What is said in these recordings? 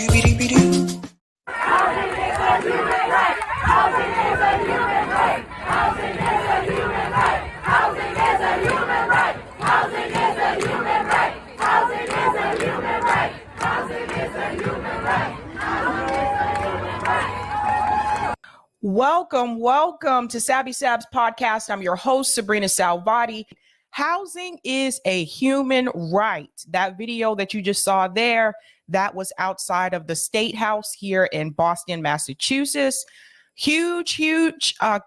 Housing is a human right. Housing is a human right. Housing is a human right. Housing is a human right. Housing is a human right. Housing is a human right. Housing is a human right. Housing is a human right. Welcome to Sab's podcast. I'm your host, Sabrinasalvati. Housing is a human right. That video that you just saw there, that was outside of the State House here in Boston, Massachusetts. Huge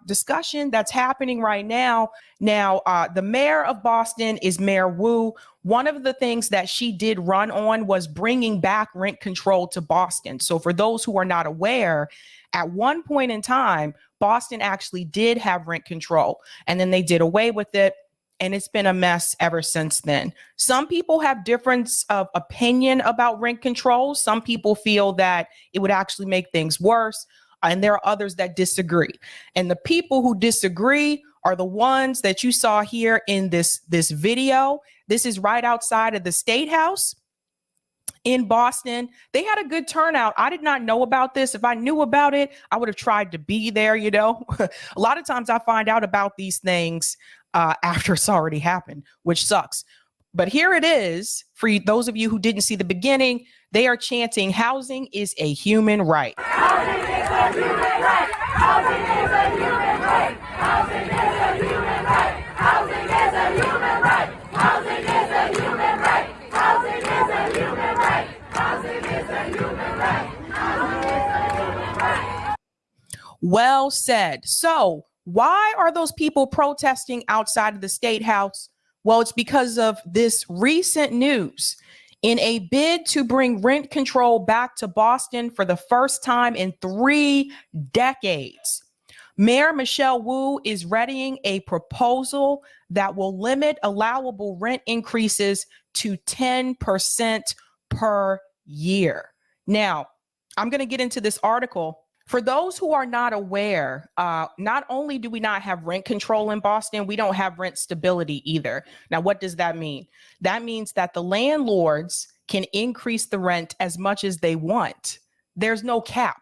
discussion that's happening right now. The mayor of Boston is Mayor Wu. One of the things that she did run on was bringing back rent control to Boston. So for those who are not aware, at one point in time, Boston actually did have rent control, and then they did away with it. And it's been a mess ever since then. Some people have difference of opinion about rent control. Some people feel that it would actually make things worse. And there are others that disagree. And the people who disagree are the ones that you saw here in this video. This is right outside of the State House in Boston. They had a good turnout. I did not know about this. If I knew about it, I would have tried to be there, you know. A lot of times I find out about these things after it's already happened, which sucks. But here it is. For those of you who didn't see the beginning, they are chanting, housing is a human right. Housing is a human right. Housing is a human right. Housing is a human right. Housing is a human right. Housing is a human right. Housing is a human right. Housing is a human right. Housing is a human right. Well said. So why are those people protesting outside of the State House? Well, it's because of this recent news. In a bid to bring rent control back to Boston for the first time in 3 decades, Mayor Michelle Wu is readying a proposal that will limit allowable rent increases to 10% per year. Now, I'm going to get into this article. For those who are not aware, not only do we not have rent control in Boston, we don't have rent stability either. Now, what does that mean? That means that the landlords can increase the rent as much as they want. There's no cap.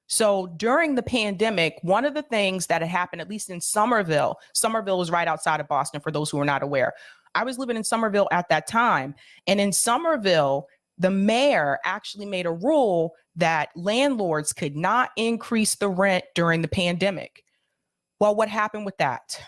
So during the pandemic, one of the things that had happened, at least in Somerville was right outside of Boston, for those who are not aware. I was living in Somerville at that time. And in Somerville, the mayor actually made a rule that landlords could not increase the rent during the pandemic. Well, what happened with that?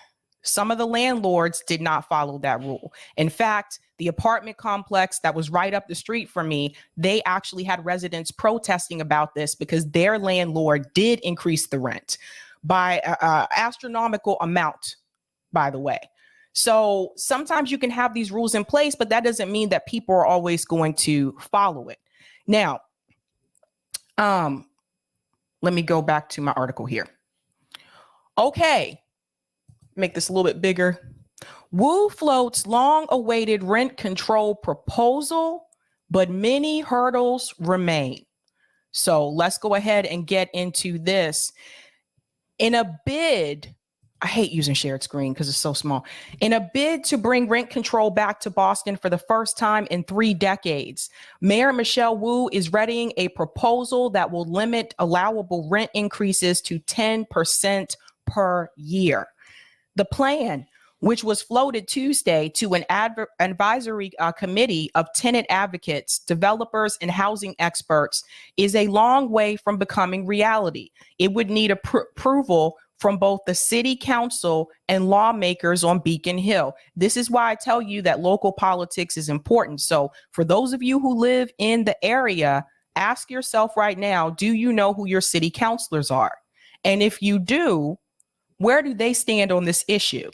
Some of the landlords did not follow that rule. In fact, the apartment complex that was right up the street from me, they actually had residents protesting about this because their landlord did increase the rent by an astronomical amount, by the way. So sometimes you can have these rules in place, but that doesn't mean that people are always going to follow it. Now, let me go back to my article here. Okay, make this a little bit bigger. Wu floats long-awaited rent control proposal, but many hurdles remain. So let's go ahead and get into this. In a bid, I hate using shared screen because it's so small. In a bid to bring rent control back to Boston for the first time in 3 decades, Mayor Michelle Wu is readying a proposal that will limit allowable rent increases to 10% per year. The plan, which was floated Tuesday to an advisory committee of tenant advocates, developers, and housing experts, is a long way from becoming reality. It would need approval from both the city council and lawmakers on Beacon Hill. This is why I tell you that local politics is important. So for those of you who live in the area, ask yourself right now, do you know who your city councilors are? And if you do, where do they stand on this issue?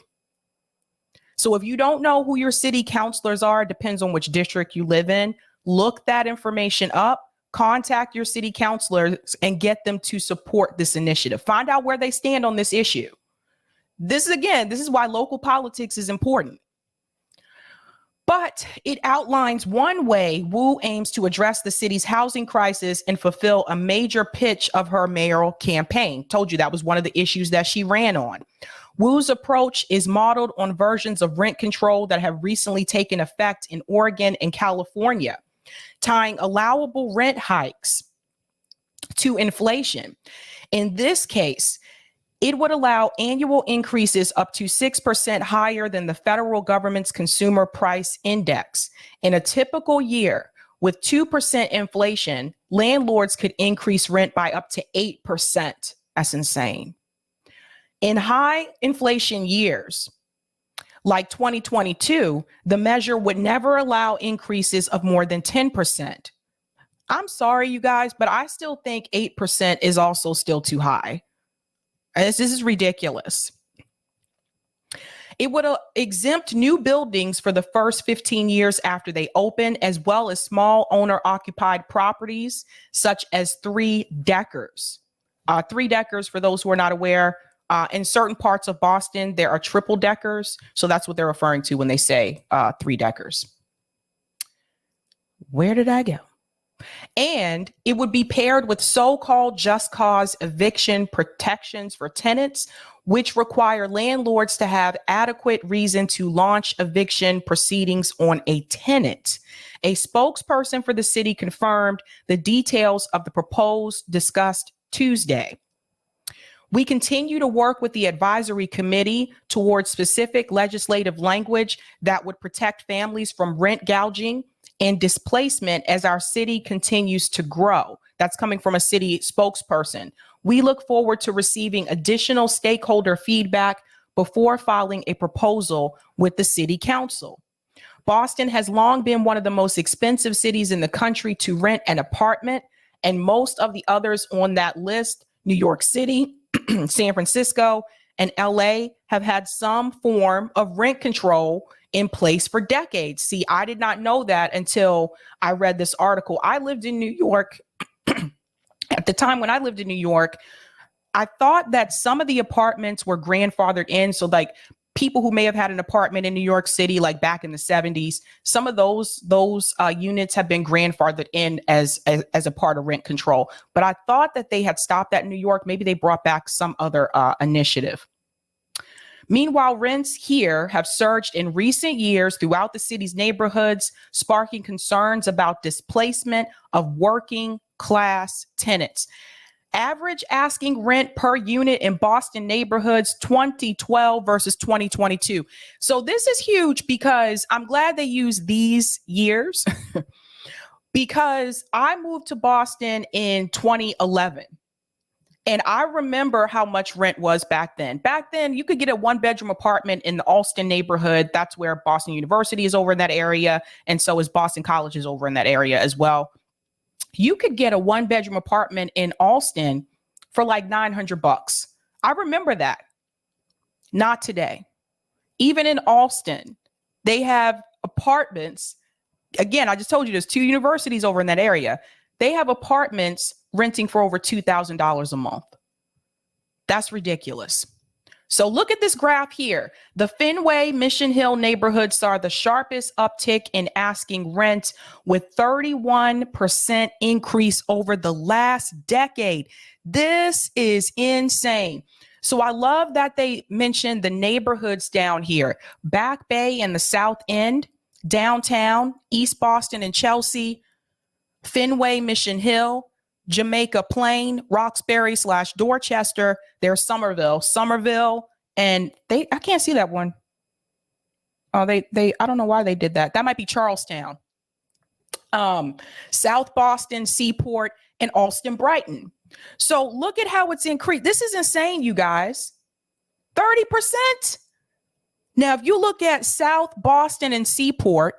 So if you don't know who your city councilors are, it depends on which district you live in, look that information up. Contact your city councilors and get them to support this initiative. Find out where they stand on this issue. This is why local politics is important. But it outlines one way Wu aims to address the city's housing crisis and fulfill a major pitch of her mayoral campaign. Told you that was one of the issues that she ran on. Wu's approach is modeled on versions of rent control that have recently taken effect in Oregon and California. tying allowable rent hikes to inflation. In this case, it would allow annual increases up to 6% higher than the federal government's consumer price index. In a typical year with 2% inflation, landlords could increase rent by up to 8%. That's insane. In high inflation years, like 2022, the measure would never allow increases of more than 10%. I'm sorry, you guys, but I still think 8% is also still too high. This is ridiculous. It would exempt new buildings for the first 15 years after they open, as well as small owner-occupied properties, such as three-deckers. Three-deckers, for those who are not aware, in certain parts of Boston, there are triple-deckers. So that's what they're referring to when they say three-deckers. Where did I go? And it would be paired with so-called just cause eviction protections for tenants, which require landlords to have adequate reason to launch eviction proceedings on a tenant. A spokesperson for the city confirmed the details of the proposed discussed Tuesday. We continue to work with the advisory committee towards specific legislative language that would protect families from rent gouging and displacement as our city continues to grow. That's coming from a city spokesperson. We look forward to receiving additional stakeholder feedback before filing a proposal with the city council. Boston has long been one of the most expensive cities in the country to rent an apartment, and most of the others on that list, New York City, San Francisco, and LA, have had some form of rent control in place for decades. See, I did not know that until I read this article. I lived in New York. At the time when I lived in New York, I thought that some of the apartments were grandfathered in. So like people who may have had an apartment in New York City, like back in the 70s, some of those units have been grandfathered in as a part of rent control. But I thought that they had stopped that in New York. Maybe they brought back some other initiative. Meanwhile, rents here have surged in recent years throughout the city's neighborhoods, sparking concerns about displacement of working class tenants. Average asking rent per unit in Boston neighborhoods 2012 versus 2022. So this is huge because I'm glad they use these years because I moved to Boston in 2011. And I remember how much rent was back then. Back then, you could get a one-bedroom apartment in the Allston neighborhood. That's where Boston University is over in that area. And so is Boston College is over in that area as well. You could get a one-bedroom apartment in Allston for like $900. I remember that. Not today. Even in Allston, they have apartments. Again, I just told you there's two universities over in that area. They have apartments renting for over $2,000 a month. That's ridiculous. So look at this graph here. The Fenway, Mission Hill neighborhoods saw the sharpest uptick in asking rent with 31% increase over the last decade. This is insane. So I love that they mentioned the neighborhoods down here, Back Bay and the South End, downtown, East Boston and Chelsea, Fenway, Mission Hill, Jamaica Plain, Roxbury / Dorchester. There's Somerville, and I can't see that one. Oh, I don't know why they did that. That might be Charlestown. South Boston, Seaport, and Alston Brighton. So look at how it's increased. This is insane, you guys. 30%. Now, if you look at South Boston and Seaport,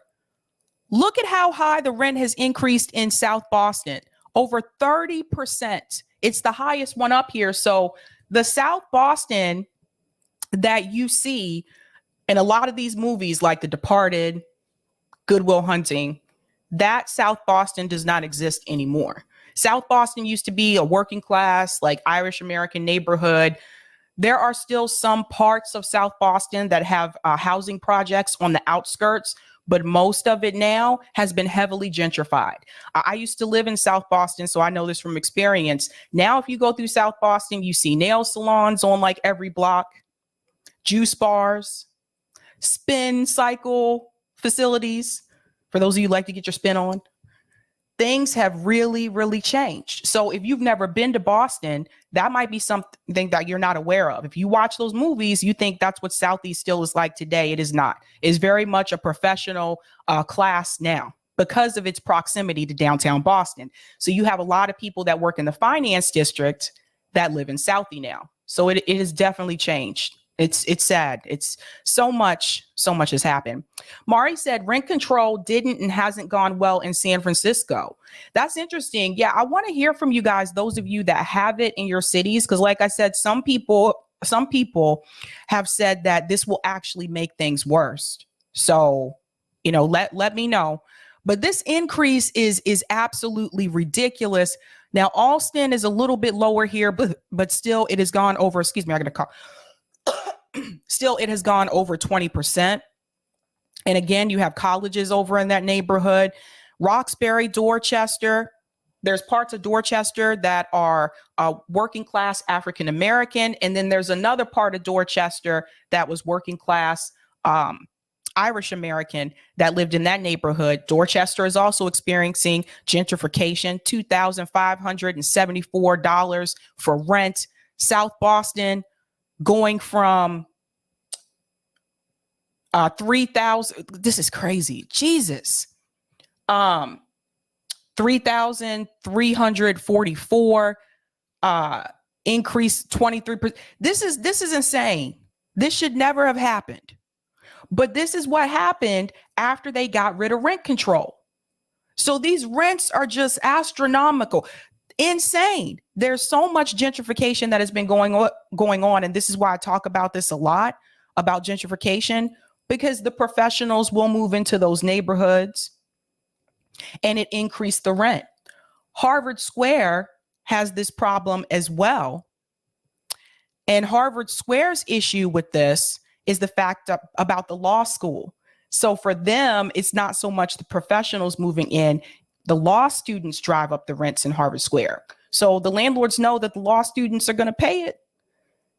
look at how high the rent has increased in South Boston. Over 30%. It's the highest one up here. So the South Boston that you see in a lot of these movies like The Departed, Good Will Hunting, that South Boston does not exist anymore. South Boston used to be a working class, like Irish American neighborhood. There are still some parts of South Boston that have housing projects on the outskirts, but most of it now has been heavily gentrified. I used to live in South Boston, so I know this from experience. Now, if you go through South Boston, you see nail salons on like every block, juice bars, spin cycle facilities, for those of you who like to get your spin on. things have really, really changed. So if you've never been to Boston, that might be something that you're not aware of. If you watch those movies, you think that's what Southeast still is like today. It is not. It's very much a professional class now because of its proximity to downtown Boston. So you have a lot of people that work in the finance district that live in Southie now. So it has definitely changed. It's sad. It's so much has happened. Mari said rent control didn't and hasn't gone well in San Francisco. That's interesting. Yeah, I want to hear from you guys, those of you that have it in your cities, because like I said, some people have said that this will actually make things worse. So, let me know. But this increase is absolutely ridiculous. Now, Alston is a little bit lower here, but still it has gone over, excuse me, I got a call. Still, it has gone over 20%. And again, you have colleges over in that neighborhood. Roxbury, Dorchester. There's parts of Dorchester that are working class African American. And then there's another part of Dorchester that was working class Irish American that lived in that neighborhood. Dorchester is also experiencing gentrification, $2,574 for rent. South Boston going from 3,000. This is crazy. Jesus. 3,344 increase 23%. This is insane. This should never have happened. But this is what happened after they got rid of rent control. So these rents are just astronomical. Insane. There's so much gentrification that has been going on. And this is why I talk about this a lot, about gentrification, because the professionals will move into those neighborhoods and it increased the rent. Harvard Square has this problem as well. And Harvard Square's issue with this is the fact about the law school. So for them, it's not so much the professionals moving in. The law students drive up the rents in Harvard Square. So the landlords know that the law students are going to pay it.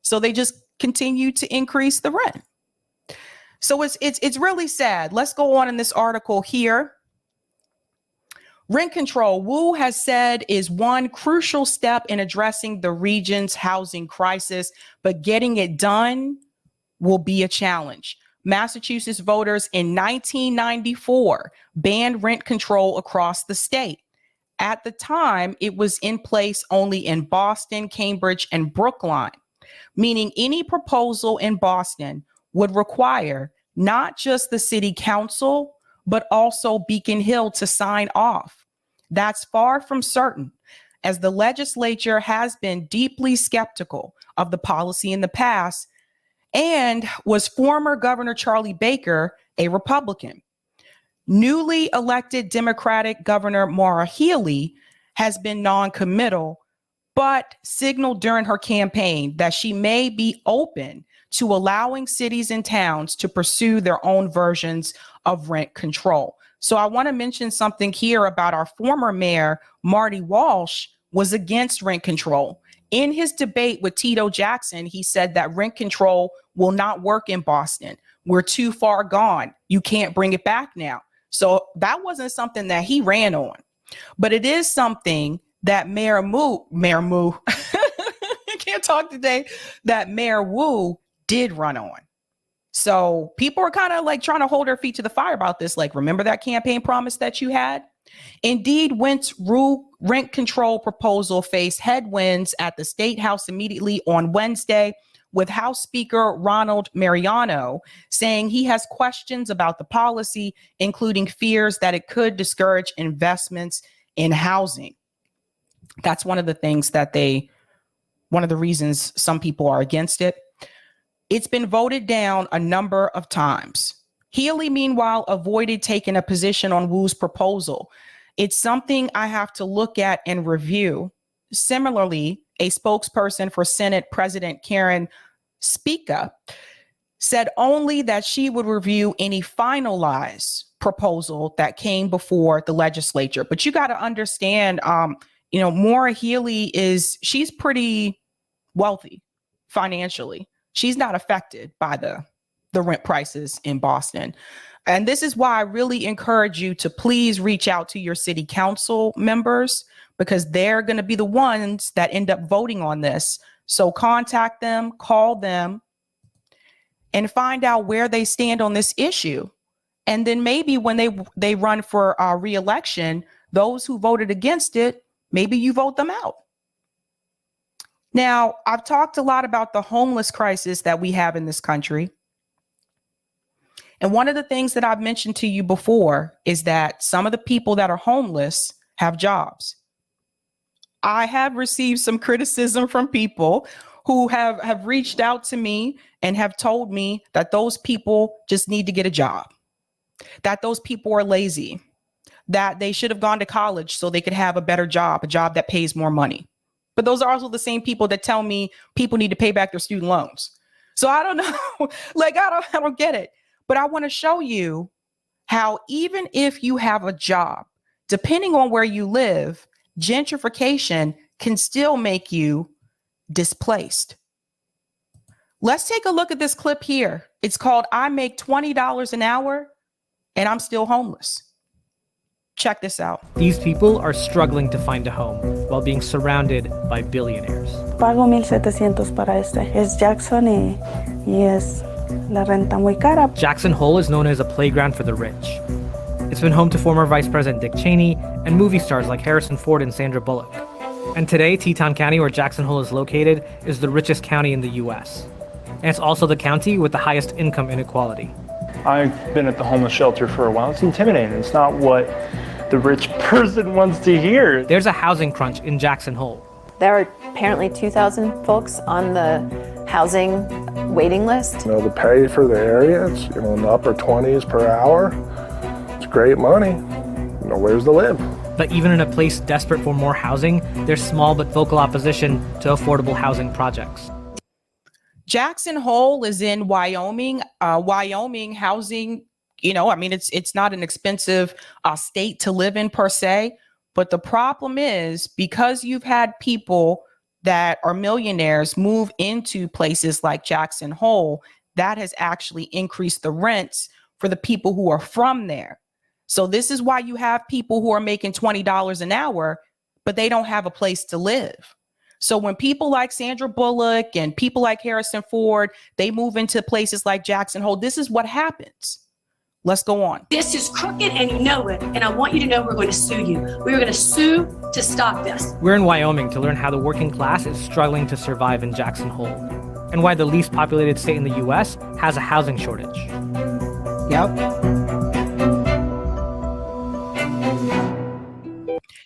So they just continue to increase the rent. So it's really sad. Let's go on in this article here. Rent control, Wu has said, is one crucial step in addressing the region's housing crisis, but getting it done will be a challenge. Massachusetts voters in 1994 banned rent control across the state. At the time, it was in place only in Boston, Cambridge, and Brookline, meaning any proposal in Boston would require not just the city council, but also Beacon Hill to sign off. That's far from certain, as the legislature has been deeply skeptical of the policy in the past, and was former Governor Charlie Baker a Republican. Newly elected Democratic Governor Maura Healey has been non-committal, but signaled during her campaign that she may be open to allowing cities and towns to pursue their own versions of rent control. So I want to mention something here about our former mayor, Marty Walsh, was against rent control. In his debate with Tito Jackson, he said that rent control will not work in Boston. We're too far gone. You can't bring it back now. So that wasn't something that he ran on, but it is something that Mayor Wu, I can't talk today, that Mayor Wu did run on. So people are kind of like trying to hold their feet to the fire about this. Like, remember that campaign promise that you had? Indeed, Went's rent control proposal faced headwinds at the State House immediately on Wednesday, with House Speaker Ronald Mariano saying he has questions about the policy, including fears that it could discourage investments in housing. That's one of the things that one of the reasons some people are against it. It's been voted down a number of times. Healey, meanwhile, avoided taking a position on Wu's proposal. It's something I have to look at and review. Similarly, a spokesperson for Senate President Karen Spica said only that she would review any finalized proposal that came before the legislature. But you got to understand, Maura Healey she's pretty wealthy financially. She's not affected by the rent prices in Boston. And this is why I really encourage you to please reach out to your city council members, because they're going to be the ones that end up voting on this. So contact them, call them, and find out where they stand on this issue. And then maybe when they run for re-election, those who voted against it, maybe you vote them out. Now, I've talked a lot about the homeless crisis that we have in this country. And one of the things that I've mentioned to you before is that some of the people that are homeless have jobs. I have received some criticism from people who have reached out to me and have told me that those people just need to get a job, that those people are lazy, that they should have gone to college so they could have a better job, a job that pays more money. But those are also the same people that tell me people need to pay back their student loans. So I don't know, like, I don't get it. But I want to show you how even if you have a job, depending on where you live, gentrification can still make you displaced. Let's take a look at this clip here. It's called "I Make $20 an Hour and I'm Still Homeless." Check this out. These people are struggling to find a home while being surrounded by billionaires. Pago 1,700 para este. Es Jackson y es la renta muy cara. Jackson Hole is known as a playground for the rich. It's been home to former Vice President Dick Cheney and movie stars like Harrison Ford and Sandra Bullock. And today, Teton County, where Jackson Hole is located, is the richest county in the U.S. And it's also the county with the highest income inequality. I've been at the homeless shelter for a while. It's intimidating. It's not what the rich person wants to hear. There's a housing crunch in Jackson Hole. There are apparently 2,000 folks on the housing waiting list. You know, the pay for the area, it's, you know, in the upper 20s per hour. It's great money. You know, where's the live? But even in a place desperate for more housing, there's small but vocal opposition to affordable housing projects. Jackson Hole is in Wyoming. Wyoming housing, you know, I mean, it's not an expensive state to live in per se. But the problem is, because you've had people that are millionaires move into places like Jackson Hole, that has actually increased the rents for the people who are from there. So this is why you have people who are making $20 an hour, but they don't have a place to live. So when people like Sandra Bullock and people like Harrison Ford, they move into places like Jackson Hole, this is what happens. Let's go on. This is crooked and you know it. And I want you to know we're going to sue you. We're going to sue to stop this. We're in Wyoming to learn how the working class is struggling to survive in Jackson Hole and why the least populated state in the U.S. has a housing shortage. Yep.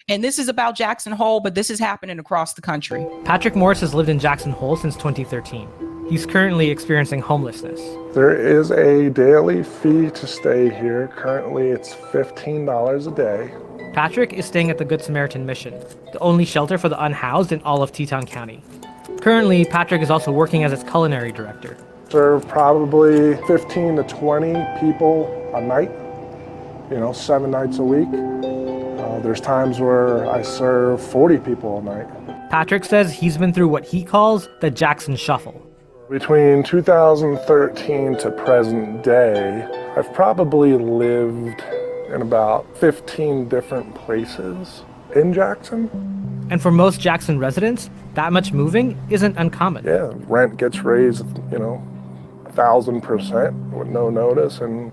And this is about Jackson Hole, but this is happening across the country. Patrick Morris has lived in Jackson Hole since 2013. He's currently experiencing homelessness. There is a daily fee to stay here. Currently, it's $15 a day. Patrick is staying at the Good Samaritan Mission, the only shelter for the unhoused in all of Teton County. Currently, Patrick is also working as its culinary director. Serve probably 15 to 20 people a night, you know, 7 nights a week. There's times where I serve 40 people a night. Patrick says he's been through what he calls the Jackson Shuffle. Between 2013 to present day, I've probably lived in about 15 different places in Jackson. And for most Jackson residents, that much moving isn't uncommon. Yeah, rent gets raised, you know, 1,000% with no notice, and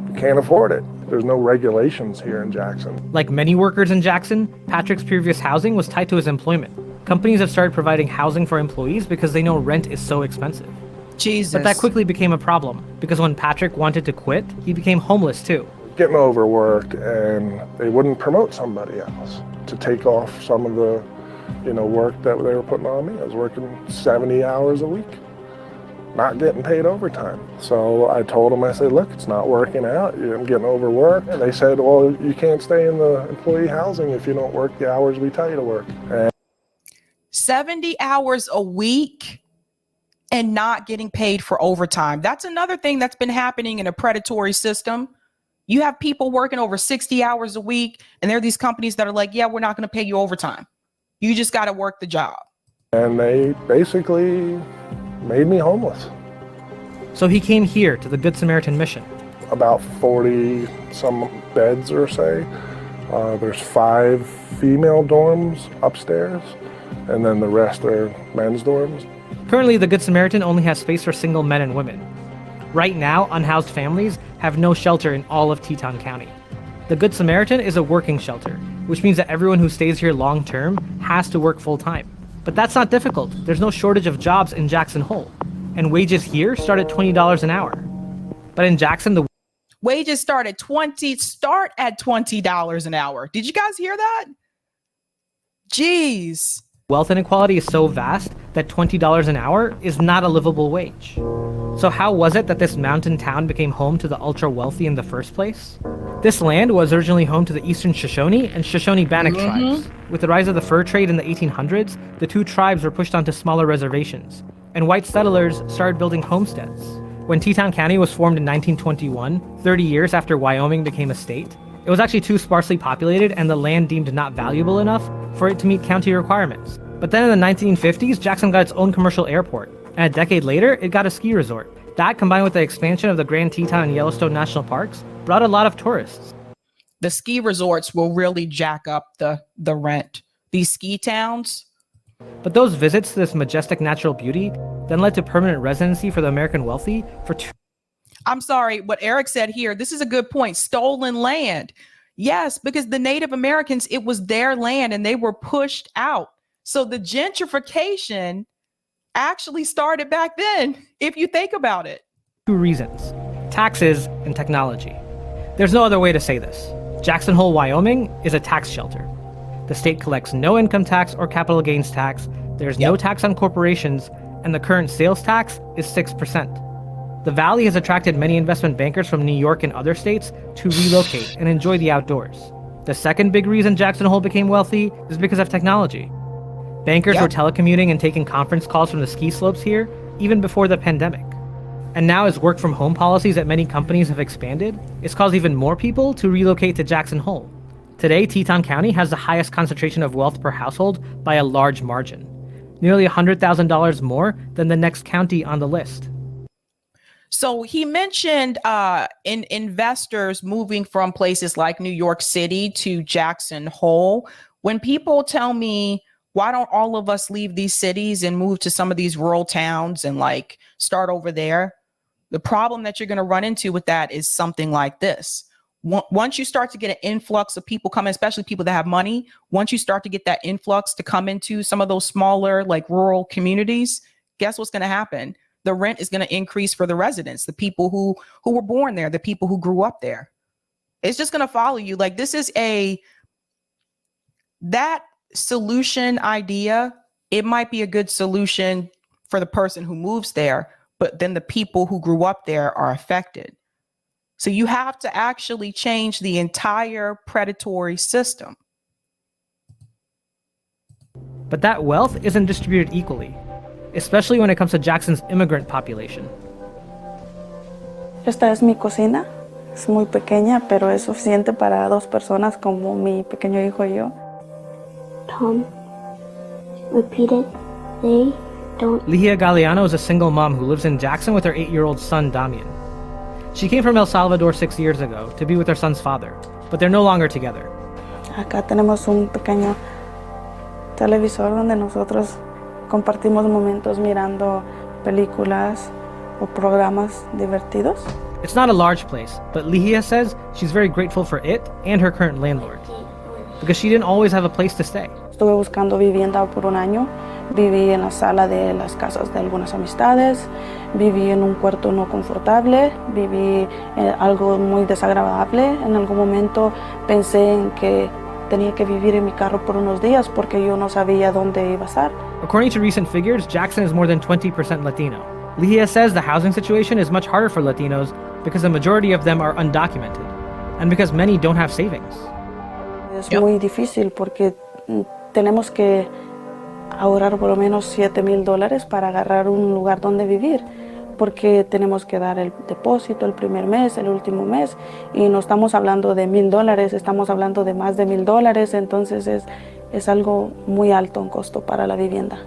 you can't afford it. There's no regulations here in Jackson. Like many workers in Jackson, Patrick's previous housing was tied to his employment. Companies have started providing housing for employees because they know rent is so expensive. Jesus. But that quickly became a problem because when Patrick wanted to quit, he became homeless too. Getting overworked, and they wouldn't promote somebody else to take off some of the, you know, work that they were putting on me. I was working 70 hours a week, not getting paid overtime. So I told them, I said, look, it's not working out. I'm getting overworked. And they said, well, you can't stay in the employee housing if you don't work the hours we tell you to work. And 70 hours a week and not getting paid for overtime. That's another thing that's been happening in a predatory system. You have people working over 60 hours a week, and there are these companies that are like, yeah, we're not going to pay you overtime. You just got to work the job. And they basically made me homeless. So he came here to the Good Samaritan Mission. about 40 some beds or say. There's 5 female dorms upstairs, and then the rest are men's dorms. Currently, the Good Samaritan only has space for single men and women. Right now, unhoused families have no shelter in all of Teton County. The Good Samaritan is a working shelter, which means that everyone who stays here long term has to work full time. But that's not difficult. There's no shortage of jobs in Jackson Hole, and wages here start at $20 an hour. But in Jackson, the wages start at $20 an hour. Did you guys hear that? Jeez. wealth inequality is so vast that $20 an hour is not a livable wage. So how was it that this mountain town became home to the ultra-wealthy in the first place? This land was originally home to the Eastern Shoshone and Shoshone-Bannock tribes. With the rise of the fur trade in the 1800s, the two tribes were pushed onto smaller reservations, and white settlers started building homesteads. When Teton County was formed in 1921, 30 years after Wyoming became a state, it was actually too sparsely populated and the land deemed not valuable enough for it to meet county requirements. But then in the 1950s, Jackson got its own commercial airport, and a decade later, it got a ski resort. That, combined with the expansion of the Grand Teton and Yellowstone National Parks, brought a lot of tourists. The ski resorts will really jack up the rent. These ski towns. But those visits to this majestic natural beauty then led to permanent residency for the American wealthy for I'm sorry, what Eric said here, this is a good point. Stolen land. Yes, because the Native Americans, it was their land and they were pushed out. So the gentrification actually started back then, if you think about it. Two reasons: taxes and technology. There's no other way to say this. Jackson Hole, Wyoming is a tax shelter. The state collects no income tax or capital gains tax, there's no tax on corporations, and the current sales tax is 6%. The valley has attracted many investment bankers from New York and other states to relocate and enjoy the outdoors. The second big reason Jackson Hole became wealthy is because of technology. Bankers were telecommuting and taking conference calls from the ski slopes here even before the pandemic. And now as work-from-home policies at many companies have expanded, it's caused even more people to relocate to Jackson Hole. Today, Teton County has the highest concentration of wealth per household by a large margin, nearly $100,000 more than the next county on the list. So he mentioned in investors moving from places like New York City to Jackson Hole. When people tell me, why don't all of us leave these cities and move to some of these rural towns and like start over there? The problem that you're going to run into with that is something like this. Once you start to get an influx of people coming, especially people that have money, once you start to get that influx to come into some of those smaller, like rural communities, guess what's going to happen? The rent is going to increase for the residents, the people who were born there, the people who grew up there. It's just going to follow you. Like this is that solution idea. It might be a good solution for the person who moves there, but then the people who grew up there are affected. So you have to actually change the entire predatory system. But that wealth isn't distributed equally, especially when it comes to Jackson's immigrant population. Esta es mi cocina. Es muy pequeña, pero es suficiente para dos personas como mi pequeño hijo y yo. Tom repeated, they don't. Ligia Galeano is a single mom who lives in Jackson with her 8-year-old son, Damian. She came from El Salvador 6 years ago to be with her son's father, but they're no longer together. Acá tenemos un pequeño televisor donde nosotros compartimos momentos mirando películas o programas divertidos. It's not a large place, but Ligia says she's very grateful for it and her current landlord, because she didn't always have a place to stay. Estuve buscando vivienda por un año. Viví en la sala de las casas de algunas amistades, viví en un cuarto no confortable, viví algo muy desagradable. En algún momento pensé en que tenía que vivir en mi carro por unos días porque yo no sabía dónde iba a estar. According to recent figures, Jackson is more than 20% Latino. Ligia says the housing situation is much harder for Latinos because the majority of them are undocumented, and because many don't have savings. Es muy difícil porque tenemos que ahorrar por lo menos $7,000 para agarrar un lugar donde vivir, porque tenemos que dar el depósito el primer mes, el último mes, y no estamos hablando de $1,000, estamos hablando de más de $1,000, entonces es algo muy alto en costo para la vivienda.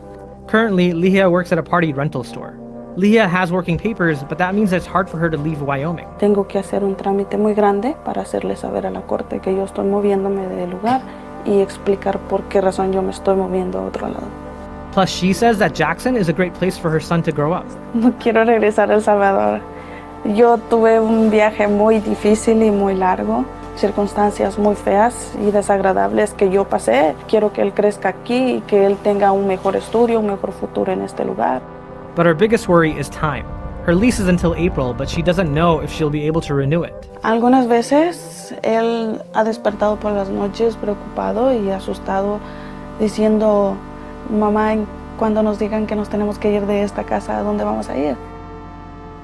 Currently, Ligia works at a party rental store. Leah has working papers, but that means it's hard for her to leave Wyoming. Tengo que hacer un trámite muy grande para hacerle saber a la corte que yo estoy moviéndome del lugar y explicar por qué razón yo me estoy moviendo a otro lado. Plus, she says that Jackson is a great place for her son to grow up. No quiero regresar a El Salvador. Yo tuve un viaje muy difícil y muy largo, circunstancias muy feas y desagradables que yo pasé. Quiero que él crezca aquí y que él tenga un mejor estudio, un mejor futuro en este lugar. But her biggest worry is time. Her lease is until April, but she doesn't know if she'll be able to renew it. Algunas veces él ha despertado por las noches preocupado y asustado, diciendo, mamá, cuando nos digan que nos tenemos que ir de esta casa, ¿a dónde vamos a ir?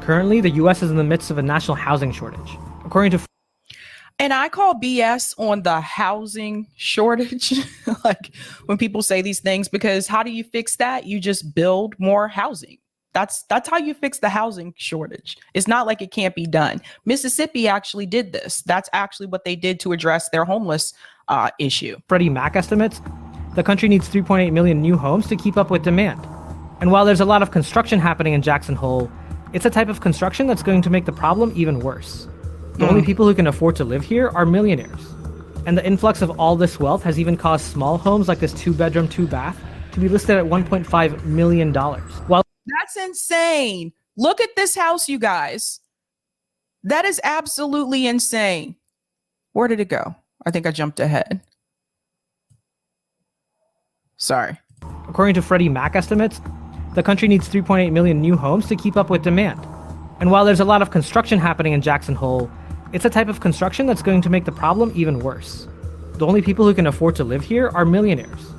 Currently, the U.S. is in the midst of a national housing shortage. According to And I call BS on the housing shortage, like when people say these things, because how do you fix that? You just build more housing. That's how you fix the housing shortage. It's not like it can't be done. Mississippi actually did this. That's actually what they did to address their homeless issue. Freddie Mac estimates, the country needs 3.8 million new homes to keep up with demand. And while there's a lot of construction happening in Jackson Hole, it's a type of construction that's going to make the problem even worse. The only people who can afford to live here are millionaires. And the influx of all this wealth has even caused small homes like this 2-bedroom, 2-bath to be listed at $1.5 million. While That's insane. Look at this house, you guys. That is absolutely insane. Where did it go? I think I jumped ahead. Sorry. according to Freddie Mac estimates, the country needs 3.8 million new homes to keep up with demand. And while there's a lot of construction happening in Jackson Hole, it's a type of construction that's going to make the problem even worse. The only people who can afford to live here are millionaires.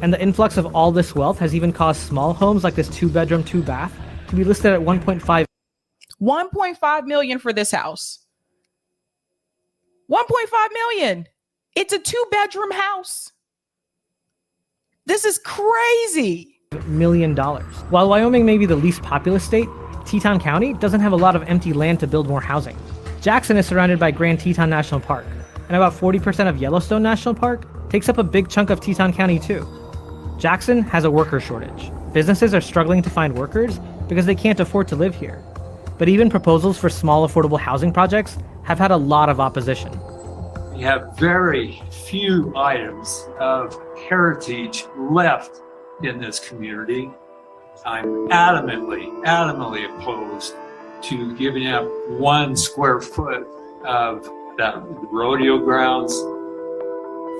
And the influx of all this wealth has even caused small homes like this 2-bedroom, 2-bath to be listed at 1.5 million for this house. 1.5 million. It's a 2-bedroom house. This is crazy. $1 million. While Wyoming may be the least populous state, Teton County doesn't have a lot of empty land to build more housing. Jackson is surrounded by Grand Teton National Park, and about 40% of Yellowstone National Park takes up a big chunk of Teton County too. Jackson has a worker shortage. Businesses are struggling to find workers because they can't afford to live here. But even proposals for small affordable housing projects have had a lot of opposition. We have very few items of heritage left in this community. I'm adamantly opposed to giving up 1 square foot of that rodeo grounds,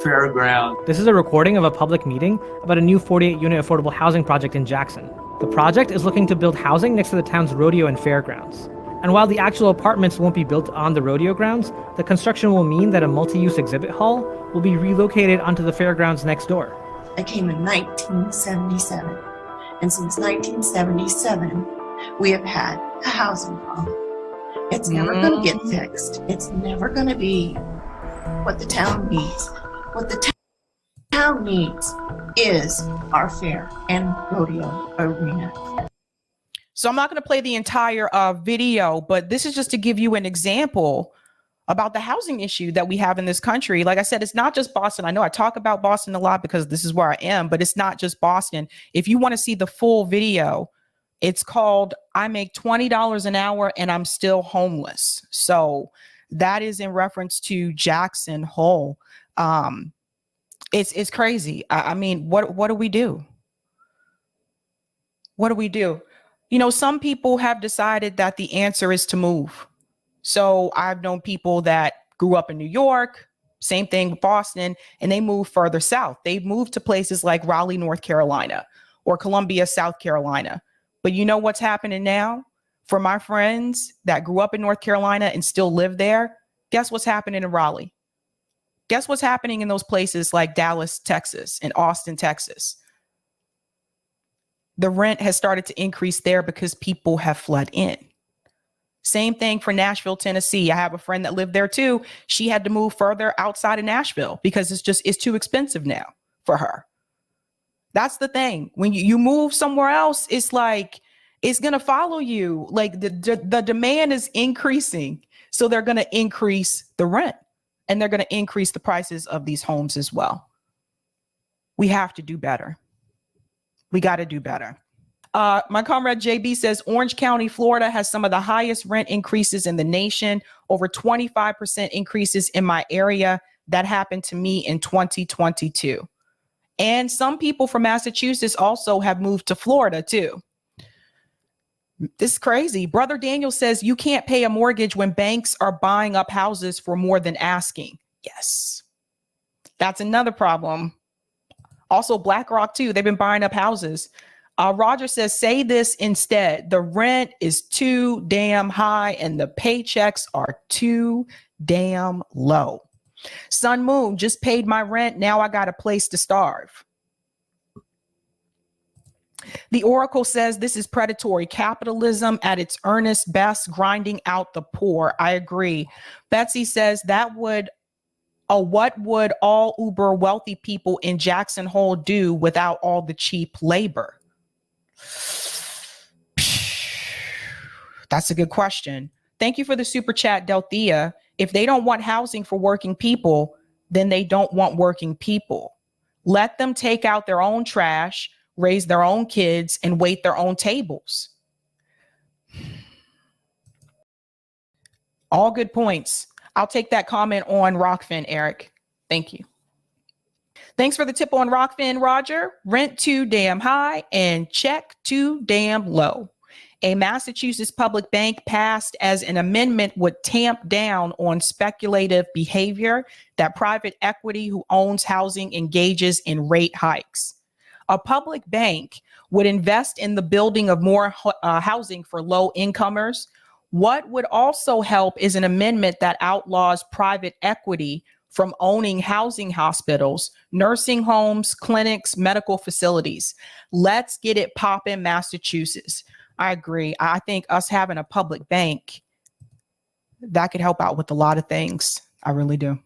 fairground. This is a recording of a public meeting about a new 48-unit affordable housing project in Jackson. The project is looking to build housing next to the town's rodeo and fairgrounds. And while the actual apartments won't be built on the rodeo grounds, the construction will mean that a multi-use exhibit hall will be relocated onto the fairgrounds next door. I came in 1977, and since 1977, we have had a housing problem. It's never going to get fixed. It's never going to be what the town needs. What the town needs is our fair and rodeo arena. So I'm not going to play the entire video, but this is just to give you an example about the housing issue that we have in this country. Like I said, it's not just Boston. I know I talk about Boston a lot because this is where I am, but it's not just Boston. If you want to see the full video, it's called I Make $20 an Hour and I'm Still Homeless. So that is in reference to Jackson Hole. It's crazy. I mean, what do we do? What do we do? You know, some people have decided that the answer is to move. So I've known people that grew up in New York, same thing with Boston, and they moved further south. They've moved to places like Raleigh, North Carolina, or Columbia, South Carolina. But you know what's happening now? For my friends that grew up in North Carolina and still live there, guess what's happening in Raleigh? Guess what's happening in those places like Dallas, Texas, and Austin, Texas? The rent has started to increase there because people have fled in. Same thing for Nashville, Tennessee. I have a friend that lived there too. She had to move further outside of Nashville because it's too expensive now for her. That's the thing. When you move somewhere else, it's like, it's going to follow you. Like the demand is increasing. So they're going to increase the rent and they're going to increase the prices of these homes as well. We have to do better. We got to do better. My comrade JB says Orange County, Florida has some of the highest rent increases in the nation, over 25% increases in my area. That happened to me in 2022. And some people from Massachusetts also have moved to Florida too. This is crazy. Brother Daniel says you can't pay a mortgage when banks are buying up houses for more than asking. Yes, that's another problem. Also, BlackRock too. They've been buying up houses. Roger says, say this instead. The rent is too damn high and the paychecks are too damn low. Sun Moon, just paid my rent. Now I got a place to starve. The Oracle says this is predatory capitalism at its earnest best, grinding out the poor. I agree. Betsy says what would all uber wealthy people in Jackson Hole do without all the cheap labor? That's a good question. Thank you for the super chat, Delthea. If they don't want housing for working people, then they don't want working people. Let them take out their own trash, raise their own kids, and wait their own tables. All good points. I'll take that comment on Rockfin, Eric. Thank you. Thanks for the tip on Rockfin, Roger. Rent too damn high and check too damn low. A Massachusetts public bank passed as an amendment would tamp down on speculative behavior that private equity who owns housing engages in rate hikes. A public bank would invest in the building of more housing for low incomers. What would also help is an amendment that outlaws private equity from owning housing hospitals, nursing homes, clinics, medical facilities. Let's get it poppin', Massachusetts. I agree. I think us having a public bank, that could help out with a lot of things. I really do.